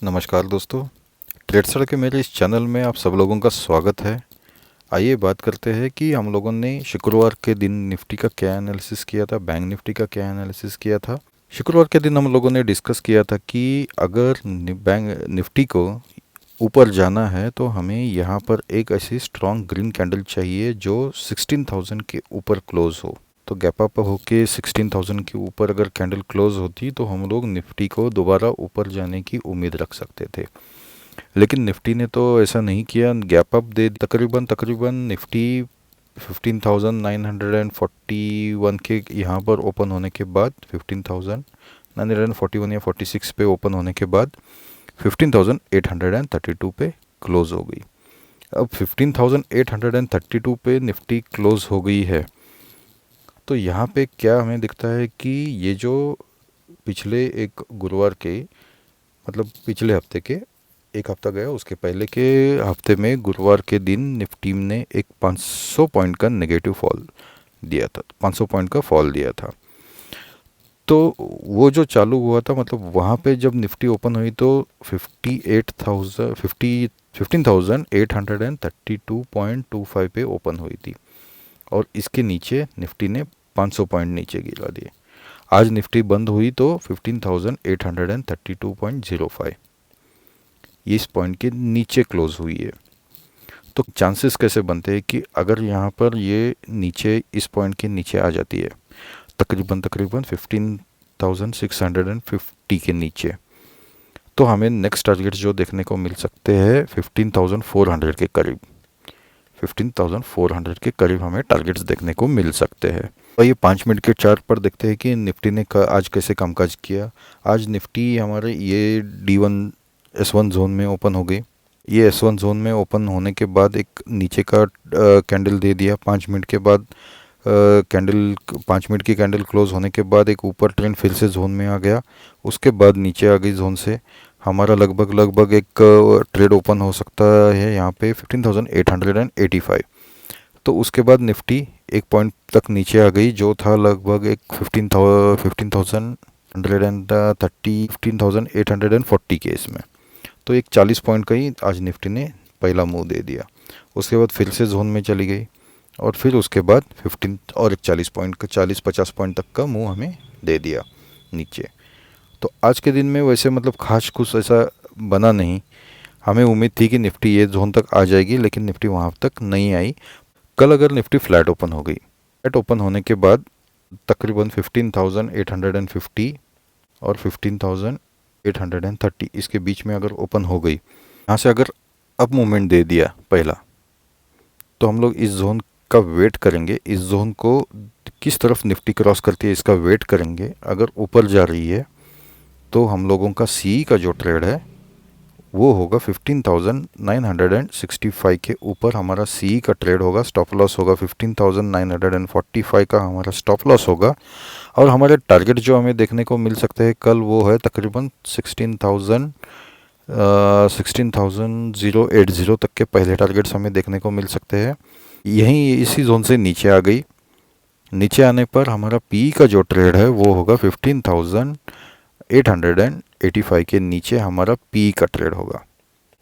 नमस्कार दोस्तों। ट्रेडसर के मेरे इस चैनल में आप सब लोगों का स्वागत है। आइए बात करते हैं कि हम लोगों ने शुक्रवार के दिन निफ्टी का क्या एनालिसिस किया था, बैंक निफ्टी का क्या एनालिसिस किया था। शुक्रवार के दिन हम लोगों ने डिस्कस किया था कि अगर बैंक निफ्टी को ऊपर जाना है तो हमें यहाँ पर एक ऐसी स्ट्रॉन्ग ग्रीन कैंडल चाहिए जो 16,000 के ऊपर क्लोज हो। तो गैप अप होके 16,000 के ऊपर अगर कैंडल क्लोज होती तो हम लोग निफ्टी को दोबारा ऊपर जाने की उम्मीद रख सकते थे। लेकिन निफ्टी ने तो ऐसा नहीं किया, गैप अप दे तकरीबन तकरीबन निफ्टी 15,941 के यहाँ पर ओपन होने के बाद 15,941 या 46 पे ओपन होने के बाद 15,832 पे क्लोज हो गई। अब 15,832 पे निफ्टी क्लोज हो गई है तो यहाँ पे क्या हमें दिखता है कि ये जो पिछले एक गुरुवार के मतलब पिछले हफ्ते के एक हफ्ता गया उसके पहले के हफ्ते में गुरुवार के दिन निफ्टी ने एक 500 पॉइंट का नेगेटिव फॉल दिया था, 500 पॉइंट का फॉल दिया था। तो वो जो चालू हुआ था मतलब वहाँ पे जब निफ्टी ओपन हुई तो 15,832.25 पे ओपन हुई थी और इसके नीचे निफ्टी ने 500 पॉइंट नीचे गिरा दिए। आज निफ्टी बंद हुई तो 15,832.05 इस पॉइंट के नीचे क्लोज हुई है। तो चांसेस कैसे बनते हैं कि अगर यहाँ पर ये नीचे इस पॉइंट के नीचे आ जाती है तकरीबन तकरीबन 15,650 के नीचे, तो हमें नेक्स्ट टारगेट जो देखने को मिल सकते हैं 15,400 के करीब। 15,400 के करीब हमें टारगेट्स देखने को मिल सकते हैं। और ये 5 मिनट के चार्ट पर देखते हैं कि निफ्टी ने आज कैसे कामकाज किया। आज निफ्टी हमारे ये S1 जोन में ओपन हो गई। ये S1 जोन में ओपन होने के बाद एक नीचे का कैंडल दे दिया। 5 मिनट के बाद कैंडल 5 मिनट की कैंडल क्लोज होने के बाद एक ऊपर ट्रेंड फिर से जोन में आ गया। उसके बाद नीचे आ गई जोन से। हमारा लगभग एक ट्रेड ओपन हो सकता है यहाँ पे 15,885। तो उसके बाद निफ्टी एक पॉइंट तक नीचे आ गई जो था लगभग एक 15,840 के इसमें। तो एक 40 पॉइंट का ही आज निफ्टी ने पहला मूव दे दिया। उसके बाद फिर से जोन में चली गई और फिर उसके बाद 15 और एक 40 पॉइंट का 40-50 पॉइंट तक का मूव हमें दे दिया नीचे। तो आज के दिन में वैसे मतलब खास कुछ ऐसा बना नहीं। हमें उम्मीद थी कि निफ्टी ये जोन तक आ जाएगी लेकिन निफ्टी वहाँ तक नहीं आई। कल अगर निफ्टी फ्लैट ओपन हो गई, फ्लैट ओपन होने के बाद तकरीबन 15,850 और 15,830 इसके बीच में अगर ओपन हो गई, यहाँ से अगर अप मूवमेंट दे दिया पहला, तो हम लोग इस जोन का वेट करेंगे। इस जोन को किस तरफ निफ्टी क्रॉस करती है इसका वेट करेंगे। अगर ऊपर जा रही है तो हम लोगों का सी का जो ट्रेड है वो होगा 15,965 के ऊपर हमारा सी का ट्रेड होगा। स्टॉप लॉस होगा 15,945 का हमारा स्टॉप लॉस होगा। और हमारे टारगेट जो हमें देखने को मिल सकते हैं कल वो है तकरीबन 16,080 तक के पहले टारगेट्स हमें देखने को मिल सकते हैं। यहीं इसी जोन से नीचे आ गई। नीचे आने पर हमारा पी का जो ट्रेड है वो होगा 15,885 के नीचे हमारा पी का ट्रेड होगा।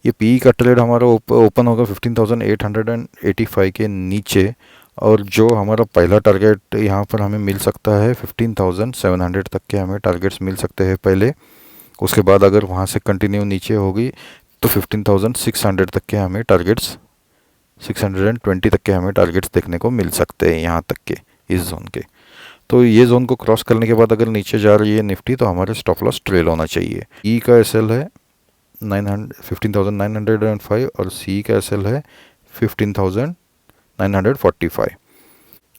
ये पी का ट्रेड हमारा ओपन होगा 15,885 के नीचे और जो हमारा पहला टारगेट यहाँ पर हमें मिल सकता है 15,700 तक के हमें टारगेट्स मिल सकते हैं पहले। उसके बाद अगर वहाँ से कंटिन्यू नीचे होगी तो 15,600 तक के हमें टारगेट्स 620 तक के हमें टारगेट्स देखने को मिल सकते हैं यहाँ तक के इस जोन के। तो ये जोन को क्रॉस करने के बाद अगर नीचे जा रही है निफ्टी तो हमारे स्टॉप लॉस ट्रेल होना चाहिए। ई का एसएल है 15,905 और सी का एसएल है 15,945।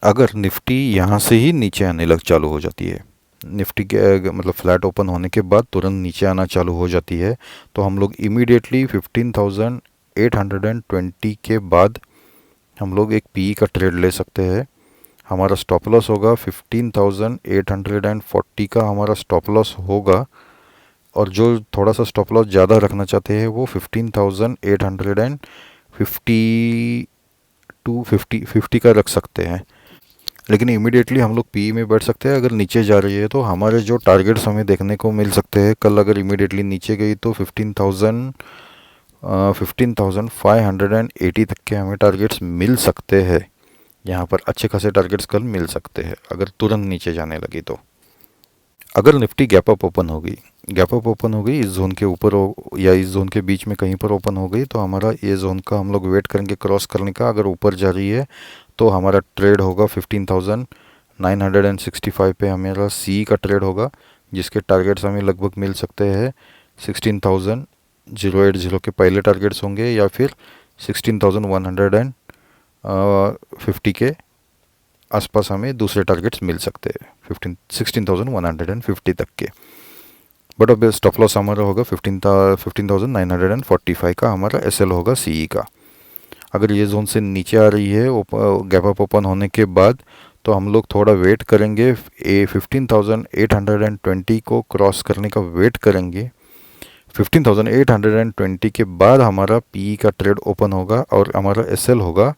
अगर निफ्टी यहाँ से ही नीचे आने लग चालू हो जाती है, निफ्टी के मतलब फ्लैट ओपन होने के बाद तुरंत नीचे आना चालू हो जाती है, तो हम लोग इमीडिएटली 15,820 के बाद हम लोग एक पी का ट्रेड ले सकते हैं। हमारा स्टॉप लॉस होगा 15,840 का हमारा स्टॉप लॉस होगा। और जो थोड़ा सा स्टॉप लॉस ज़्यादा रखना चाहते हैं वो 15,850 टू 50 का रख सकते हैं। लेकिन इमीडिएटली हम लोग पी में बैठ सकते हैं। अगर नीचे जा रही है तो हमारे जो टारगेट्स हमें देखने को मिल सकते हैं, कल अगर इमीडिएटली नीचे गई तो 15,580 तक के हमें टारगेट्स मिल सकते हैं। यहाँ पर अच्छे खासे टारगेट्स कल मिल सकते हैं अगर तुरंत नीचे जाने लगी तो। अगर निफ्टी गैप अप ओपन हो गई इस जोन के ऊपर हो या इस जोन के बीच में कहीं पर ओपन हो गई, तो हमारा ये जोन का हम लोग वेट करेंगे क्रॉस करने का। अगर ऊपर जा रही है तो हमारा ट्रेड होगा 15,965 पे हमारा सी का ट्रेड होगा, जिसके टारगेट्स हमें लगभग मिल सकते हैं 16,080 के पहले टारगेट्स होंगे, या फिर 16,150 के आसपास हमें दूसरे टारगेट्स मिल सकते हैं 16,150 तक के। बट अब स्टॉप लॉस हमारा होगा 15,945 का हमारा एसएल होगा सीई का। अगर ये जोन से नीचे आ रही है गैप अप ओपन होने के बाद, तो हम लोग थोड़ा वेट करेंगे, 15,820 को क्रॉस करने का वेट करेंगे। 15,820 के बाद हमारा पी का ट्रेड ओपन होगा और हमारा एसएल होगा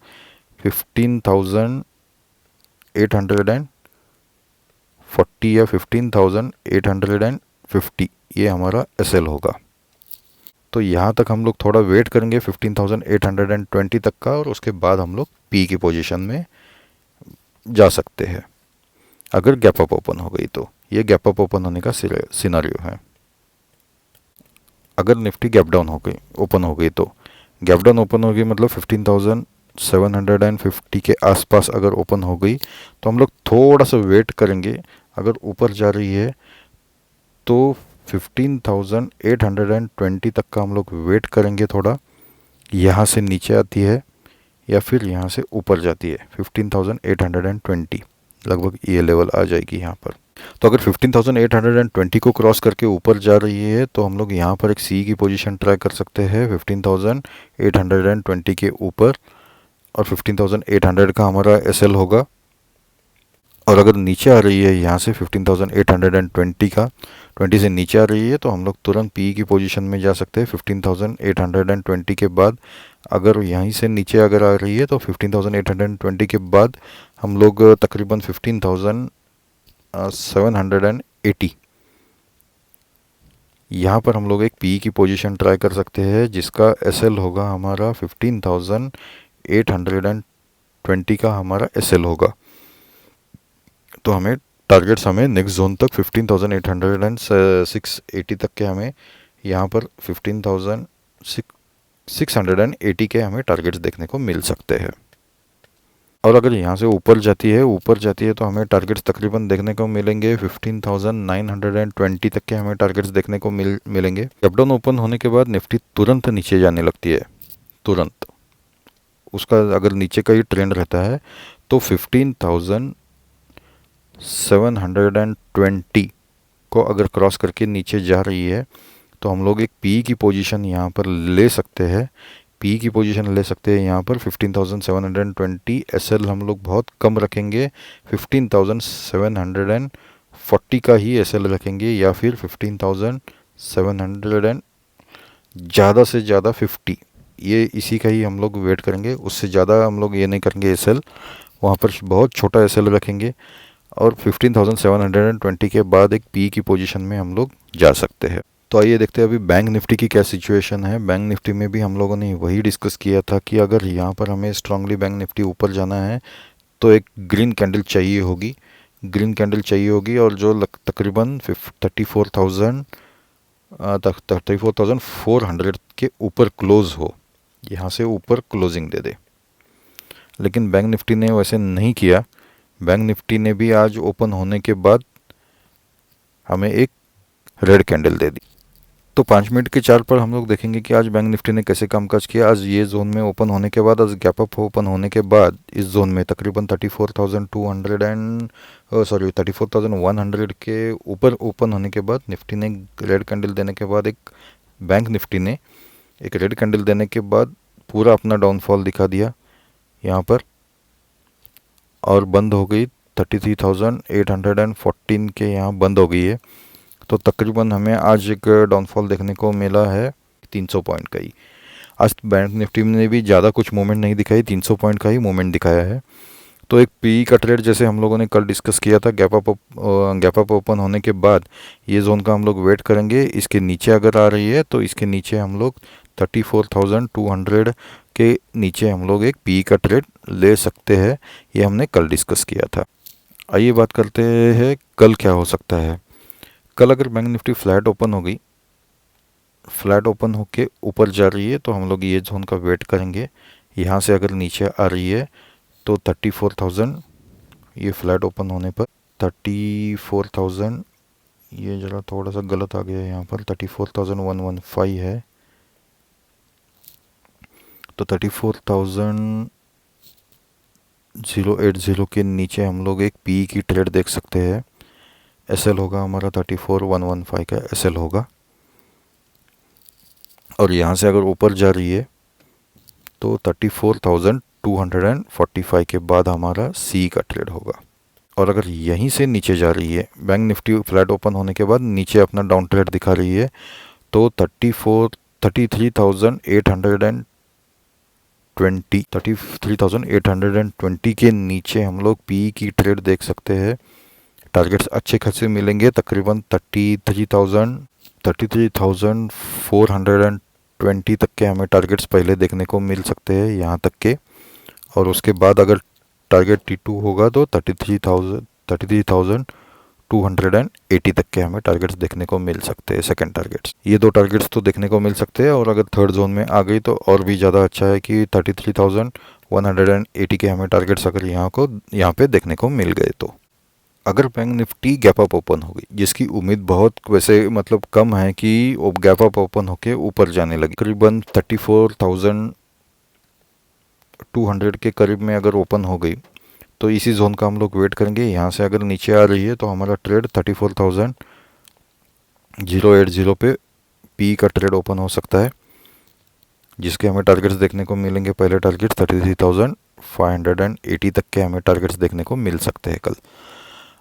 15,840 या 15,850, ये हमारा एसएल होगा। तो यहाँ तक हम लोग थोड़ा वेट करेंगे 15,820 तक का, और उसके बाद हम लोग पी की पोजीशन में जा सकते हैं अगर गैप अप ओपन हो गई तो। ये गैप अप ओपन होने का सिनारियो है। अगर निफ्टी गैप डाउन हो गई ओपन हो गई तो, गैप डाउन ओपन हो गई मतलब 15,750 के आसपास अगर ओपन हो गई, तो हम लोग थोड़ा सा वेट करेंगे। अगर ऊपर जा रही है तो 15,820 तक का हम लोग वेट करेंगे थोड़ा। यहाँ से नीचे आती है या फिर यहाँ से ऊपर जाती है 15,820, लगभग ये लेवल आ जाएगी यहाँ पर। तो अगर 15,820 को क्रॉस करके ऊपर जा रही है तो हम लोग यहाँ पर एक सी की पोजीशन ट्राई कर सकते हैं 15,820 के ऊपर, और 15,800 का हमारा एसएल होगा। और अगर नीचे आ रही है यहाँ से 15,820 का 20 से नीचे आ रही है, तो हम लोग तुरंत पी की पोजीशन में जा सकते हैं 15,820 के बाद। अगर यहीं से नीचे अगर आ रही है तो 15,820 के बाद हम लोग तकरीबन 15,780 यहाँ पर हम लोग एक पी की पोजीशन ट्राई कर सकते हैं, जिसका एसएल होगा हमारा 15,820 का हमारा एसएल होगा। तो हमें टारगेट्स हमें नेक्स्ट जोन तक 15,80680 तक के हमें यहाँ पर 15,680 के हमें टारगेट्स देखने को मिल सकते हैं। और अगर यहाँ से ऊपर जाती है तो हमें टारगेट्स तकरीबन देखने को मिलेंगे 15,920 तक के हमें टारगेट्स देखने को मिलेंगे। गैप डाउन ओपन होने के बाद निफ्टी तुरंत नीचे जाने लगती है, तुरंत उसका अगर नीचे का ही ट्रेंड रहता है तो 15,720 को अगर क्रॉस करके नीचे जा रही है तो हम लोग एक पी की पोजीशन यहाँ पर ले सकते हैं। पी की पोजीशन ले सकते हैं यहाँ पर 15,720, एसएल हम लोग बहुत कम रखेंगे, 15,740 का ही एसएल रखेंगे, या फिर 15,700 ज़्यादा से ज़्यादा 50, ये इसी का ही हम लोग वेट करेंगे। उससे ज़्यादा हम लोग ये नहीं करेंगे एसएल, वहाँ पर बहुत छोटा एसएल रखेंगे। और 15,720 के बाद एक पी की पोजीशन में हम लोग जा सकते हैं। तो आइए देखते हैं अभी बैंक निफ्टी की क्या सिचुएशन है। बैंक निफ्टी में भी हम लोगों ने वही डिस्कस किया था कि अगर यहाँ पर हमें स्ट्रांगली बैंक निफ्टी ऊपर जाना है तो एक ग्रीन कैंडल चाहिए होगी, और जो तकरीबन 34,400 के ऊपर क्लोज हो, यहाँ से ऊपर क्लोजिंग दे दे। लेकिन बैंक निफ्टी ने वैसे नहीं किया। बैंक निफ्टी ने भी आज ओपन होने के बाद हमें एक रेड कैंडल दे दी। तो 5 मिनट के चार्ट पर हम लोग देखेंगे कि आज बैंक निफ्टी ने कैसे कामकाज किया। आज ये जोन में ओपन होने के बाद, आज गैप अप ओपन होने के बाद इस जोन में तकरीबन 34,100 के ऊपर ओपन होने के बाद निफ्टी ने रेड कैंडल देने के बाद बैंक निफ्टी ने एक रेड कैंडल देने के बाद पूरा अपना डाउनफॉल दिखा दिया यहाँ पर, और बंद हो गई 33,814 के यहाँ बंद हो गई है। तो तकरीबन हमें आज एक डाउनफॉल देखने को मिला है 300 पॉइंट का ही। आज बैंक निफ्टी ने भी ज़्यादा कुछ मूवमेंट नहीं दिखाई, 300 पॉइंट का ही मूवमेंट दिखाया है। तो एक पी का ट्रेड जैसे हम लोगों ने कल डिस्कस किया था, गैप अप ओपन होने के बाद ये जोन का हम लोग वेट करेंगे। इसके नीचे अगर आ रही है तो इसके नीचे हम लोग 34,200 के नीचे हम लोग एक पी का ट्रेड ले सकते हैं। ये हमने कल डिस्कस किया था। आइए बात करते हैं कल क्या हो सकता है। कल अगर बैंक निफ्टी फ्लैट ओपन होगी, फ्लैट ओपन होके ऊपर जा रही है तो हम लोग ये जोन का वेट करेंगे। यहाँ से अगर नीचे आ रही है तो 34,000, ये फ्लैट ओपन होने पर 34,000, ये ज़रा थोड़ा सा गलत आ गया है यहाँ पर, 34,115 है। तो 34,080 के नीचे हम लोग एक पी की ट्रेड देख सकते हैं। एसएल होगा हमारा 34,115 का एसएल होगा। और यहाँ से अगर ऊपर जा रही है तो 34,245 के बाद हमारा सी का ट्रेड होगा। और अगर यहीं से नीचे जा रही है, बैंक निफ्टी फ्लैट ओपन होने के बाद नीचे अपना डाउन ट्रेड दिखा रही है, तो 33,820 के नीचे हम लोग पी की ट्रेड देख सकते हैं। टारगेट्स अच्छे खासे मिलेंगे, तकरीबन 33,420 तक के हमें टारगेट्स पहले देखने को मिल सकते हैं यहाँ तक के। और उसके बाद अगर टारगेट T2 होगा तो 33,280 तक के हमें टारगेट्स देखने को मिल सकते हैं, सेकंड टारगेट्स। ये दो टारगेट्स तो देखने को मिल सकते हैं। और अगर थर्ड जोन में आ गई तो और भी ज़्यादा अच्छा है कि 33,180 के हमें टारगेट्स अगर यहाँ पे देखने को मिल गए तो। अगर bank Nifty gap up open होगी, जिसकी उम्मीद बहुत वैसे मतलब कम है कि वो गैप अप ओपन होके ऊपर जाने लगी, करीबन 34,200 के करीब में अगर ओपन हो गई तो इसी जोन का हम लोग वेट करेंगे। यहाँ से अगर नीचे आ रही है तो हमारा ट्रेड 34,080 पे पी का ट्रेड ओपन हो सकता है, जिसके हमें टारगेट्स देखने को मिलेंगे। पहले टारगेट 33,580 तक के हमें टारगेट्स देखने को मिल सकते हैं कल।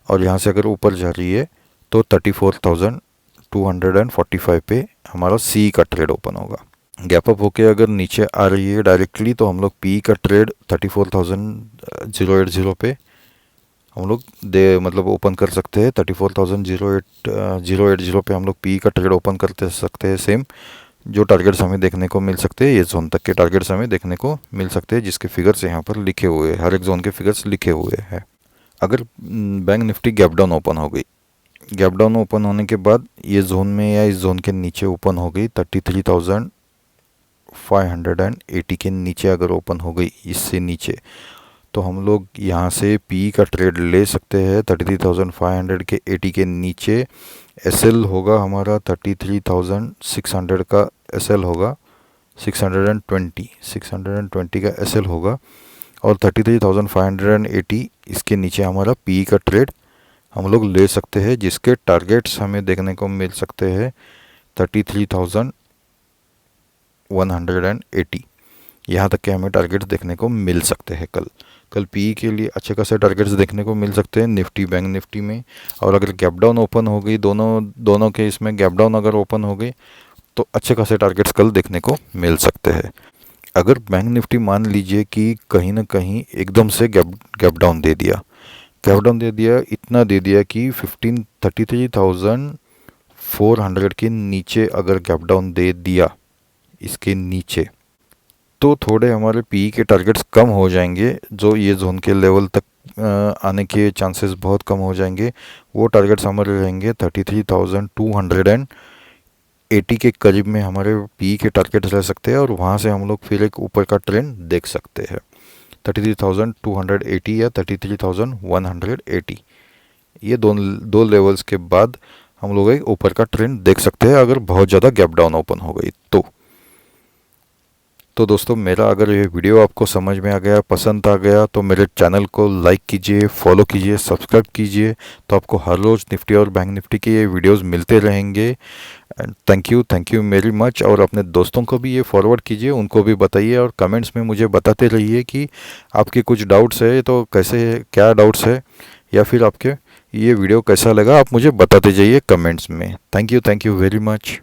और यहाँ से अगर ऊपर जा रही है तो 34,245 पे हमारा सी का ट्रेड ओपन होगा। गैप अप होके अगर नीचे आ रही है डायरेक्टली तो हम लोग पी का ट्रेड 34,080 पे हम लोग मतलब ओपन कर सकते हैं। 34,080 पे हम लोग पी का ट्रेड ओपन करते सकते हैं। सेम जो टारगेट्स हमें देखने को मिल सकते हैं, ये जोन तक के टारगेट्स हमें देखने को मिल सकते हैं, जिसके फिगर्स यहाँ पर लिखे हुए हैं, हर एक जोन के फिगर्स लिखे हुए हैं। अगर bank Nifty gap down open हो गई, गैप डाउन ओपन होने के बाद ये जोन में या इस जोन के नीचे ओपन हो गई, 33,580 के नीचे अगर ओपन हो गई, इससे नीचे, तो हम लोग यहाँ से पी का ट्रेड ले सकते हैं। 33,500 के 80 के नीचे एसएल होगा हमारा 33,600 का एसएल होगा, 620 का एसएल होगा। और 33,580 इसके नीचे हमारा पी का ट्रेड हम लोग ले सकते हैं, जिसके टारगेट्स हमें देखने को मिल सकते हैं 33,180। यहाँ तक के हमें टारगेट्स देखने को मिल सकते हैं कल पी के लिए अच्छे खासे टारगेट्स देखने को मिल सकते हैं निफ्टी, बैंक निफ्टी में। और अगर गैप डाउन ओपन हो गई, दोनों के इसमें गैप डाउन अगर ओपन हो गई तो अच्छे खासे टारगेट्स कल देखने को मिल सकते हैं। अगर बैंक निफ्टी मान लीजिए कि कहीं ना कहीं एकदम से गैप डाउन दे दिया, इतना दे दिया कि 33,400 के नीचे अगर गैप डाउन दे दिया, इसके नीचे, तो थोड़े हमारे पी के टारगेट्स कम हो जाएंगे, जो ये जोन के लेवल तक आने के चांसेस बहुत कम हो जाएंगे। वो टारगेट्स हमारे रहेंगे 33,280 के करीब में हमारे पी के टारगेट्स रह सकते हैं। और वहाँ से हम लोग फिर एक ऊपर का ट्रेंड देख सकते हैं, 33,280 या 33,180। ये दो लेवल्स के बाद हम लोग एक ऊपर का ट्रेंड देख सकते हैं अगर बहुत ज़्यादा गैप डाउन ओपन हो गई तो दोस्तों, मेरा अगर ये वीडियो आपको समझ में आ गया, पसंद आ गया, तो मेरे चैनल को लाइक कीजिए, फॉलो कीजिए, सब्सक्राइब कीजिए, तो आपको हर रोज़ निफ्टी और बैंक निफ्टी के ये वीडियोस मिलते रहेंगे। And thank you very much. और अपने दोस्तों को भी ये फॉरवर्ड कीजिए, उनको भी बताइए, और कमेंट्स में मुझे बताते रहिए कि आपके कुछ डाउट्स है तो क्या डाउट्स है, या फिर आपके ये वीडियो कैसा लगा, आप मुझे बताते जाइए कमेंट्स में। Thank you very much.